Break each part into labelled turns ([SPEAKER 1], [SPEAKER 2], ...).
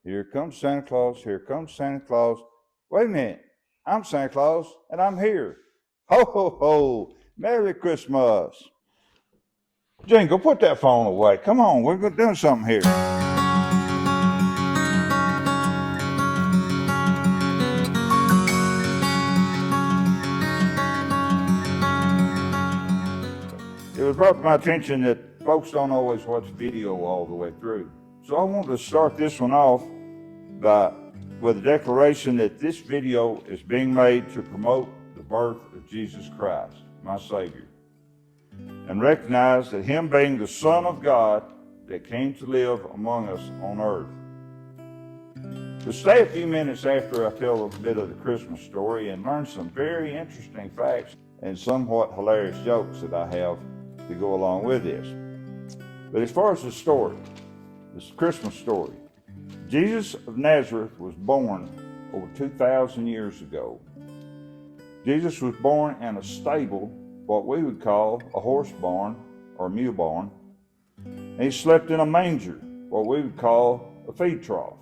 [SPEAKER 1] Here comes Santa Claus, here comes Santa Claus. Wait a minute, I'm Santa Claus and I'm here. Ho, ho, ho, Merry Christmas. Jingle, put that phone away. Come on, we're doing something here. It was brought to my attention that folks don't always watch video all the way through. So I wanted to start this one off with a declaration that this video is being made to promote the birth of Jesus Christ, my Savior, and recognize that Him being the Son of God that came to live among us on earth. To stay a few minutes after I tell a bit of the Christmas story and learn some very interesting facts and somewhat hilarious jokes that I have to go along with this. But as far as the story, this Christmas story, Jesus of Nazareth was born over 2,000 years ago. Jesus was born in a stable, what we would call a horse barn or a mule barn. And He slept in a manger, what we would call a feed trough.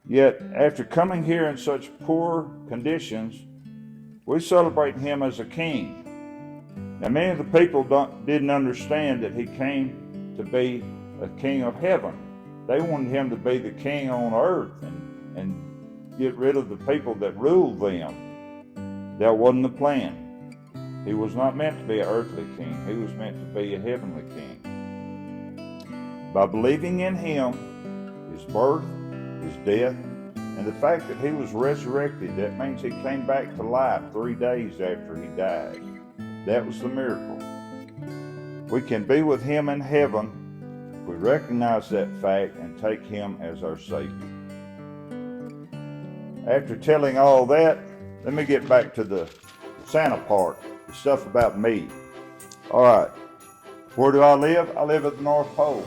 [SPEAKER 1] Yet, after coming here in such poor conditions, we celebrate Him as a king. Now, many of the people didn't understand that He came to be a king of heaven. They wanted Him to be the king on earth and get rid of the people that ruled them. That wasn't the plan. He was not meant to be an earthly king. He was meant to be a heavenly king. By believing in Him, His birth, His death, and the fact that He was resurrected, that means He came back to life 3 days after He died. That was the miracle. We can be with Him in heaven if we recognize that fact and take Him as our Savior. After telling all that, let me get back to the Santa part, the stuff about me. All right, where do I live? I live at the North Pole.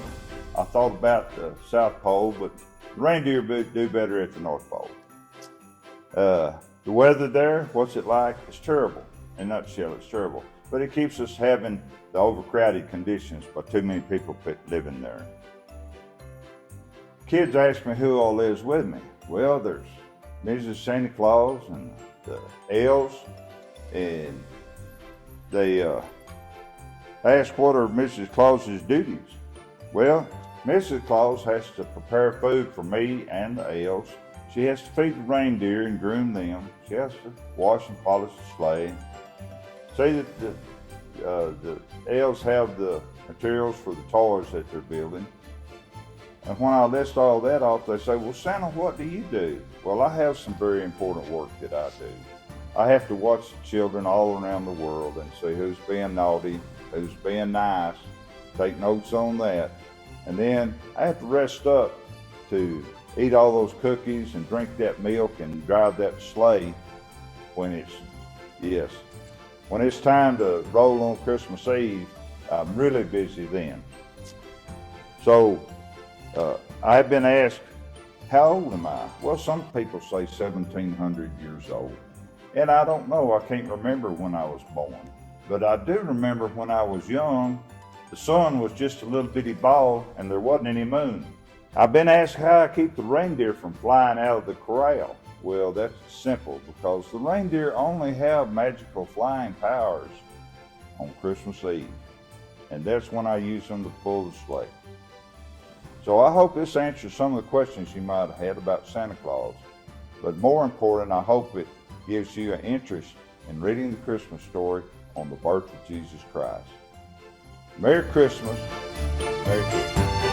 [SPEAKER 1] I thought about the South Pole, but reindeer do better at the North Pole. The weather there, what's it like? It's terrible. In a nutshell, it's terrible. But it keeps us having the overcrowded conditions by too many people living there. Kids ask me who all lives with me. Well, there's Mrs. Santa Claus and the elves, and they ask what are Mrs. Claus's duties. Well, Mrs. Claus has to prepare food for me and the elves. She has to feed the reindeer and groom them. She has to wash and polish the sleigh. Say that the elves have the materials for the toys that they're building. And when I list all that off, they say, well, Santa, what do you do? Well, I have some very important work that I do. I have to watch the children all around the world and see who's being naughty, who's being nice, take notes on that. And then I have to rest up to eat all those cookies and drink that milk and drive that sleigh when it's time to roll on Christmas Eve. I'm really busy then. So I have been asked, how old am I? Well, some people say 1,700 years old. And I don't know, I can't remember when I was born. But I do remember when I was young, the sun was just a little bitty ball and there wasn't any moon. I've been asked how I keep the reindeer from flying out of the corral. Well, that's simple, because the reindeer only have magical flying powers on Christmas Eve. And that's when I use them to pull the sleigh. So I hope this answers some of the questions you might have had about Santa Claus. But more important, I hope it gives you an interest in reading the Christmas story on the birth of Jesus Christ. Merry Christmas. Merry Christmas.